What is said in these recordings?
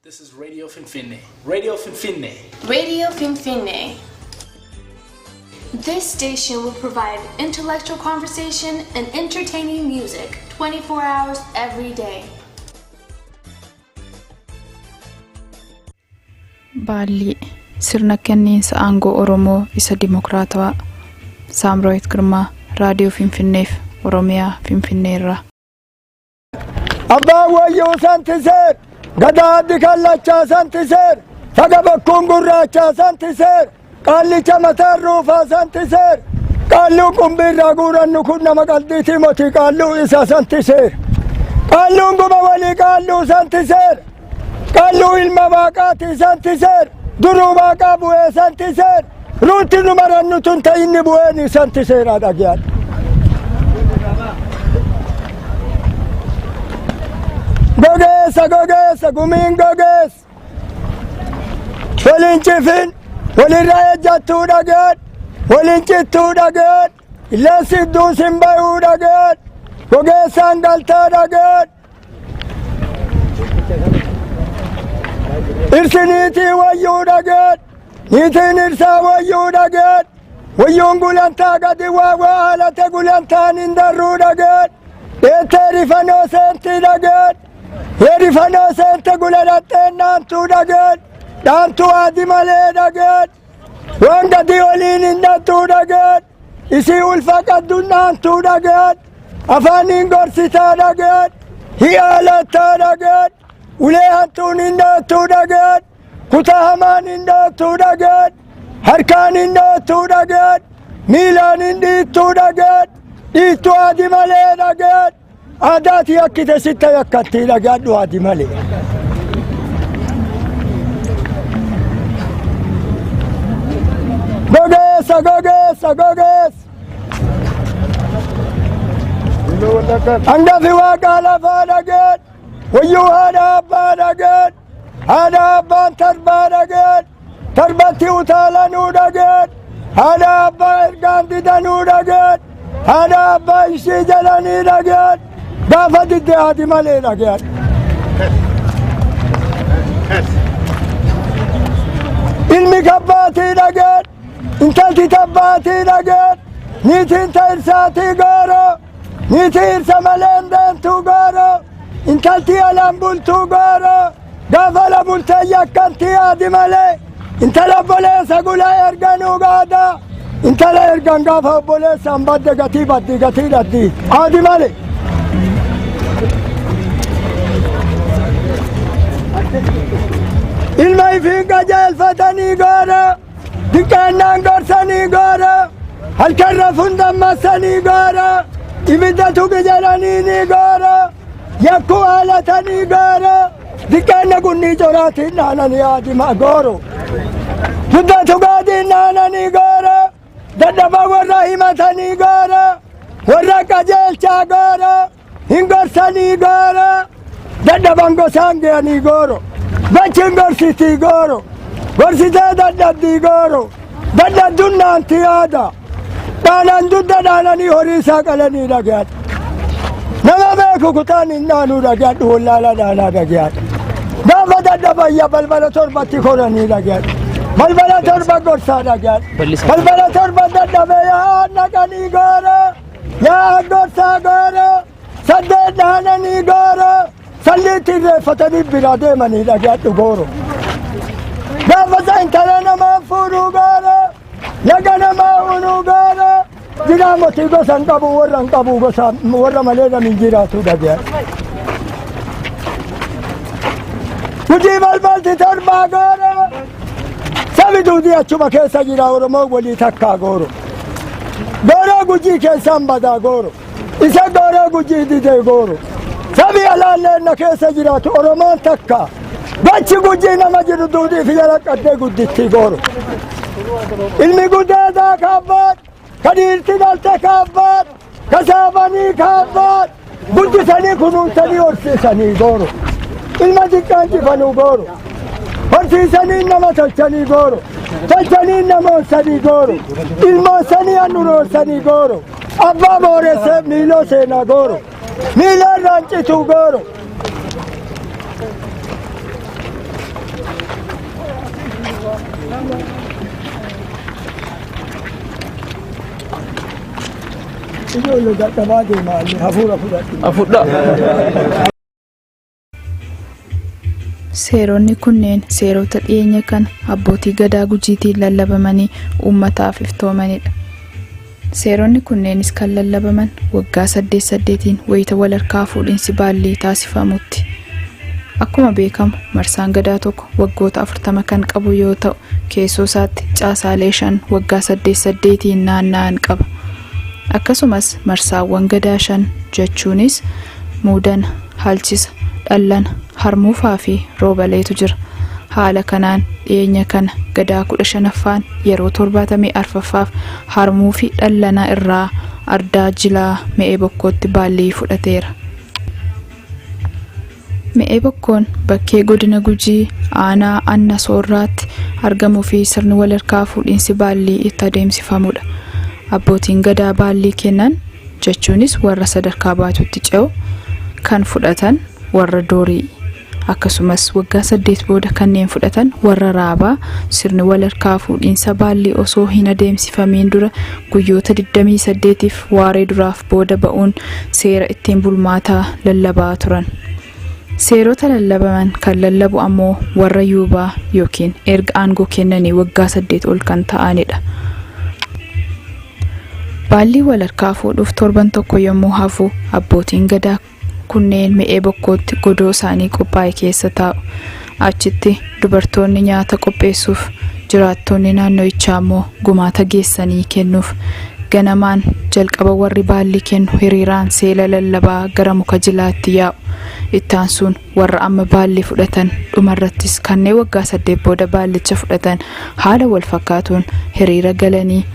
This is Radio FINFINNEE. Radio FINFINNEE. Radio FINFINNEE. This station will provide intellectual conversation and entertaining music 24 hours every day. Baalli sirna kenniinsa aangoo Oromoo isa Dimokiraatawaa Samirawit Girmaa Radio FINFINNEef Oromiyaa Finfinneerraa. Abbaa wayyuu santiseer Gada kallacha santiseer faga bakkuun gurraacha santiseer qaallicha mataan ruufaa santiseer qaalluu qumbirraa guurannu kun nama qalbiitii motii qaalluu isa santiseer qaalluun guba walii qaalluu santiseer qaalluu ilma waaqaatii santiseer duruu waaqaa bu'ee santiseer ruutti nu marannu tun ta'inni bu'een santiseeraa dhagiyaan. Gogeessa gumiin gogeessa waliin cifin walirraa ejjattuu dhageen waliin cittuu dhageen illeensi idduu simbayuu dhageen gogeessaan galtaa dhageen irsi niitii wayyuu dhageen niitiin irsaa wayyuu dhageen wayyuun gulantaa gadi waawaa haalate gulantaan hin darruu dhageen dheettee rifanoo seentii dhageen Yerifano sente guladatten naantu dhageen naantu adi malee dhageen wanga dioliin innattu dhageen isii ulfa qaddu naantu dhageen afaaniin gorsitaa dhageen hiyaalataa dhageen ulee hantuun innattu dhageen kutaa hamaan innattu dhageen harkaan innattu dhageen miilaan indhiittu dhageen dhiittu adi malee dhageen Adati akkite sitta yakkatti dhagadhu adi malee. Gogeessa. Hangafi waaqaa lafaa dhageen wayyuu haadha abbaa dhageen haadha abbaan tarbaa dhageen tarbatti utaalanuu dhageen haadha abbaa ergaan didanuu dhageen haadha abbaa ishii jalanii dhageen Gaafa didde adi malee dhageen. Ilmi kabbaatii dhageen, intalti tabbaatii dhageen, niitiin ta'irsaatii gooroo, niitii irsa maleen deentuu gooroo, intalti alaan bultuu gooroo, gaafa la bultee yakkantii adi malee, intala obboleessa gula erganuu gaadaa, intala ergan gaafa obboleessaan badde gatii dhaddi adi malee. Ilma ifiin qajeelfatanii goora diqqaannaan gorsanii goora halkan rafuun dammassanii goora ibidda tuqi jedhanii ni goora yakkuu haalatanii goora diqqaanna gunnii coraatiin naananii aadima gooro dudda tugaatiin naananii goora dadhaba warra himatanii goora warra qajeelchaa goora hin gorsanii goora dadhaban gosaan ge'anii gooro Bachin gorsitii gooro gorsitee dadhabdii gooro dadhabduun naanti yaada dhaanaan dudda dhaananii horii isaa qalanii dhagayaan nama beeku kutaan hin naanuu dhagayadhu wallaala dhaanaa dhagayaan gaafa dadhabayya balbala torbatti koranii dhagayaan balbala torba gorsaa dhagayaan balbala torba dadhabe yaa naqanii gooro yaa gorsaa gooro saddet dhaananii gooro Salliitti irreeffatanii biraa deemanii dhagayadhu gooro. Gaafa intala namaa fuudhuu gooro, laga namaa unuu gooro, jiraa motii gosa hin qabu warra hin qabu gosa warra malee namiin jiraatu dhagayadhu. Gujii balbalti torbaa gooro, sabi duudii achuma keessa jira Oromoo walii takkaa gooro. Gooroo gujii keessaan badaa gooro, isa gooroo gujii didee gooro. Sabi alaalleen keessa jiraatu Oromoon takka bachi gujii nama jiru duudii fi jala qaddee gudditti gooro. Ilmi guddeedaa kaabbaat, kadiirti dhalte kaabbaat, kasaafanii kaabbaat, guddisanii kunuunsanii horsiisanii gooro. Ilma xiqqaan cifanuu gooro. Horsiisanii nama tolchanii gooro. Tolchanii nama onsanii gooro. Ilmoonsanii annuroonsanii gooro. Abbaa booresseef miiloo seenaa gooro. Miilaan raancituu gooro. ijoollee dadhabaa deemaa hafuura fudhadhu. Seeronni kunneen seerota dhiyeenya kana abbootii gadaa gujiitiin lallabamanii uummataaf iftoomanidha. Seeronni kunneenis kan lallabaman waggaa 8 wayita walharkaa fuudhinsi baallii taasifamutti. Akkuma beekamu marsaan gadaa tokko waggoota 40 kan qabu yoo ta'u keessoo isaatti caasaalee 5 waggaa 8 naanna'an qaba. Akkasumas marsaawwan gadaa 5 jechuunis muudana, halchisa, dhallana, harmuufaa fi roobaleetu jira. Haala kanaan dhiyeenya kana gadaa 15ffaan yeroo 74ffaaf harmuu fi dhallana irraa ardaa jilaa me'ee bokkootti baallii fudhateera. Me'ee bokkoon bakkee godina Gujii aanaa Anna Soorraatti argamuu fi sirni walharkaa fuudhinsi baallii itti adeemsifamudha. Abbootiin gadaa baallii kennan jechuunis warra sadarkaa baatutti ce'u kan fudhatan warra doorii. Akkasumas waggaa 8 booda kanneen fudhatan warra raabaa. Sirni walharkaa fuudhinsa baallii osoo hin adeemsifamiin dura guyyoota 28f waaree duraaf booda ba'uun seera ittiin bulmaataa lallabaa turan. Seerota lallabaman kan lallabu ammoo warra yuubaa yookiin erga aangoo kennanii waggaa 8 ol kan ta'anidha. Baallii walharkaa fuudhuuf torban tokko yommuu hafu abbootiin gadaa kunneen me'ee bokkootti godoo isaanii qophaa'e keessa taa'u. Achitti dubartoonni nyaata qopheessuuf, jiraattonni naannoichaa immoo gumaata geessanii kennuuf. Ganamaan jalqaba warri baallii kennu hiriiraan seela lallabaa gara muka jilaatti yaa'u. Ittaansuun warra amma baallii fudhatan dhumarrattis kanneen waggaa 8 booda baallicha fudhatan haala wal fakkaatuun hiriira galanii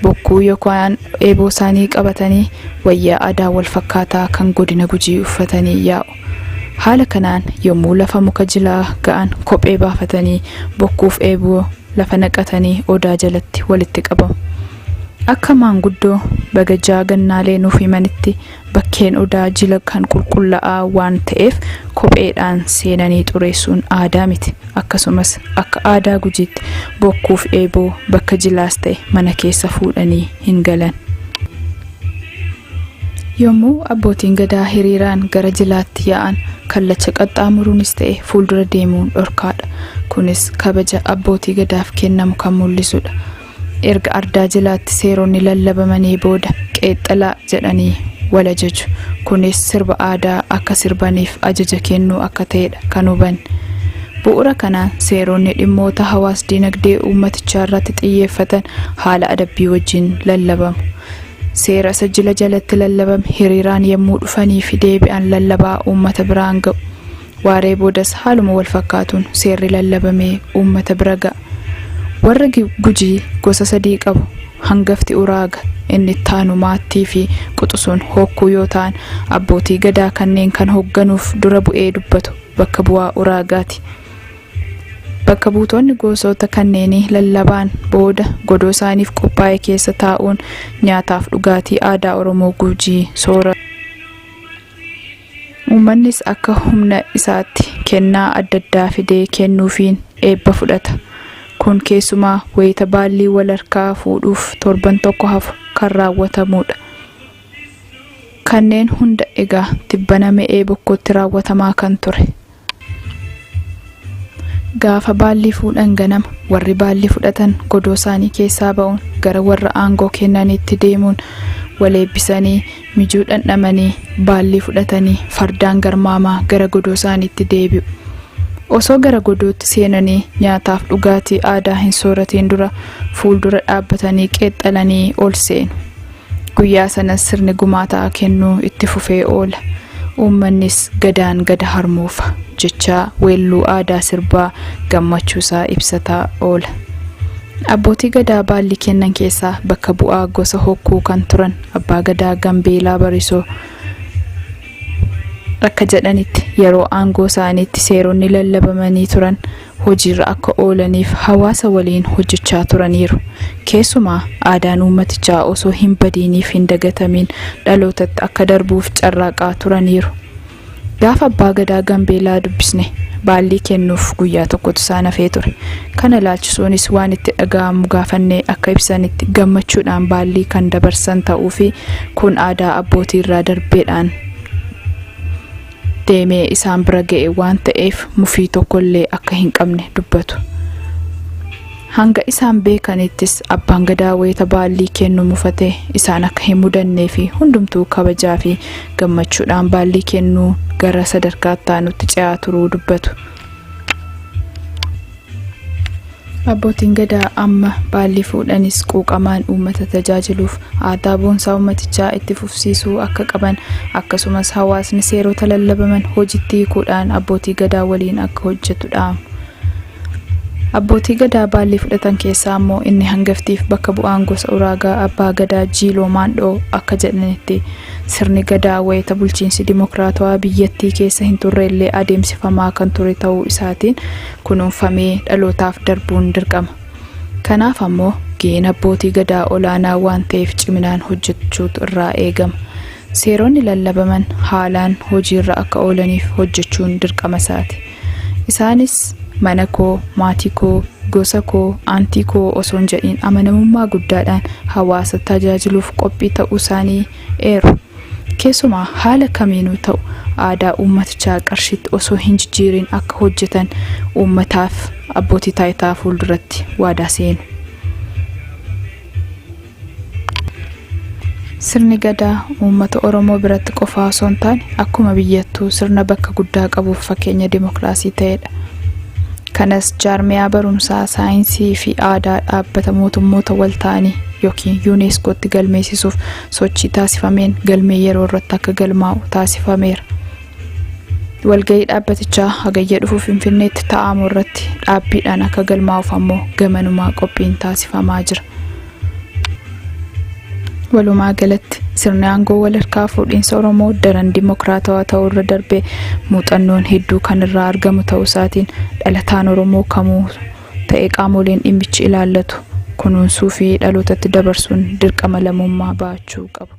bokkuu yookaan eeboo isaanii qabatanii wayyaa aadaa wal fakkaataa kan godina Gujii uffatanii yaa'u. Haala kanaan yommuu lafa muka jilaa ga'an kophee baafatanii bokkuuf eeboo lafa naqatanii odaa jalatti walitti qabamu. Akka maanguddoo bagajaa gannaalee nuuf himanitti bakkeen odaa jila kan qulqullaa'aa waan ta'eef kopheedhaan seenanii xureessuun aadaa miti. Akkasumas akka aadaa Gujiitti bokkuuf eeboo bakka jilaas ta'e mana keessa fuudhanii hin galan. Yommuu abbootiin gadaa hiriiraan gara jilaatti yaa'an kallacha qaxxaamuruunis ta'e fuuldura deemuun dhorkaadha. Kunis kabaja abbootii gadaaf kennamu kan mul'isudha. Erga ardaa jilaatti seeronni lallabamanii booda qeexxalaa jedhanii wal ajaju. Kunis sirba aadaa akka sirbaniif ajaja kennuu akka ta'edha kan hubanne. Bu'uura kanaan seeronni dhimmoota hawaas dinagdee uummatichaa irratti xiyyeeffatan haala adabbii wajjin lallabamu. Seera sajjila jalatti lallabame hiriiraan yommuu dhufanii fi deebi'an lallabaa uummata biraan ga'u. Waaree boodas haaluma wal fakkaatuun seerri lallabamee uummata bira ga'a. Warra Gujii gosa 3 qabu. Hangafti uraaga, inni ittaanu maattii fi quxusuun hokkuu yoo ta'an abbootii gadaa kanneen kan hoogganuuf dura bu'ee dubbatu bakka bu'aa uraagaati. Bakka buutonni gosoota kanneenii lallabaan booda godoo isaaniif qophaa'e keessa taa'uun nyaataaf dhugaatii aadaa Oromoo Gujii sooratu. Uummannis akka humna isaatti kennaa adda addaa fidee kennuufiin eebba fudhata. Kun keessumaa wayita baallii walharkaa fuudhuuf torban tokko hafu kan raawwatamudha. Kanneen hunda egaa tibbana me'ee bokkootti raawwatamaa kan ture. Gaafa baallii fuudhan ganama warri baallii fudhatan godoo isaanii keessaa ba'uun gara warra aangoo kennanitti deemuun wal eebbisanii mijuu dhandhamanii baallii fudhatanii fardaan garmaamaa gara godoo isaaniitti deebi'u. Osoo gara godootti seenanii nyaataaf dhugaatii aadaa hin sooratiin dura fuuldura dhaabbatanii qeexxalanii ol seenu. Guyyaa sanas sirni gumaataa kennuu itti fufee oola. Uummannis gadaan gada harmuufa jechaa weelluu aadaa sirbaa gammachuusaa ibsataa oola. Abbootii gadaa baallii kennan keessaa bakka bu'aa gosa hokkuu kan turan abbaa gadaa Gambeelaa Barisoo akka jedhanitti yeroo aangoo isaaniitti seeronni lallabamanii turan hojiirra akka oolaniif hawaasa waliin hojjechaa turaniiru. Keessumaa aadaan uummatichaa osoo hin badiiniif hin dagatamiin dhalootatti akka darbuuf carraaqaa turaniiru. Gaafa abbaa gadaa Gambeelaa dubbisne baallii kennuuf guyyaa tokkotu isaan hafee ture. Kana ilaalchisuunis waan itti dhaga'amu gaafannee akka ibsanitti gammachuudhaan baallii kan dabarsan ta'uu fi kun aadaa abbootii irraa darbeedhaan deemee isaan bira ga'e waan ta'eef mufii tokkollee akka hin qabne dubbatu. Hanga isaan beekanittis abbaan gadaa wayita baallii kennu mufatee isaan akka hin mudannee fi hundumtuu kabajaa fi gammachuudhaan baallii kennuu gara sadarkaa taanutti ce'aa turuu dubbatu. Abbootiin gadaa amma baallii fuudhanis quuqamaan uummata tajaajiluuf aadaa boonsaa uummatichaa itti fufsiisuu akka qaban akkasumas hawaasni seerota lallabaman hojiitti hiikuudhaan abbootii gadaa waliin akka hojjetu dhaamu. Abbootii gadaa baallii fudhatan keessaa immoo inni hangaftiif bakka bu'aan gosa uraagaa abbaa gadaa jiiloo maandhoo akka jedhanitti sirni gadaa wayita bulchiinsi dimokiraatawaa biyyattii keessa hin turreellee adeemsifamaa kan ture ta'uu isaatiin kunuunfamee dhalootaaf darbuun dirqama. Kanaaf ammoo ga'een abbootii gadaa olaanaa waan ta'eef ciminaan hojjechuutu irraa eegama. Seeronni lallabaman haalaan hojiirra akka oolaniif hojjechuun dirqama isaati. Isaanis mana koo, maatii koo, gosa koo, aantii koo osoo hin jedhiin amanamummaa guddaadhaan hawaasa tajaajiluuf qophii ta'uu isaanii eeru. Keessumaa haala kamiinuu ta'u aadaa uummatichaa qarshiitti osoo hin jijjiirin akka hojjetan uummataaf abbootii taayitaa fuulduratti waadaa seenu. Sirni gadaa uummata Oromoo biratti qofaa osoo hin taane akkuma biyyattuu sirna bakka guddaa qabuuf fakkeenya dimokiraasii ta'edha. Kanas jaarmiyaa barumsaa saayinsii fi aadaa dhaabbata mootummoota wal ta'anii yookiin yuuneeskootti galmeessisuuf sochii taasifameen galmee yeroo irratti akka galmaa'u taasifameera. Walgahii dhaabbatichaa hagayya dhufu Finfinneetti taa'amu irratti dhaabbiidhaan akka galmaa'uuf ammoo gamanumaa qophiin taasifamaa jira. Walumaa galatti sirni aangoo walharkaa fuudhiinsa Oromoo daran dimokiraatawaa ta'uu irra darbee muuxannoon hedduu kan irraa argamu ta'uu isaatiin dhalataan Oromoo kamuu ta'ee qaamoleen dhimmichi ilaallatu kunuunsuu fi dhalootatti dabarsuun dirqama lammummaa baachuu qabu.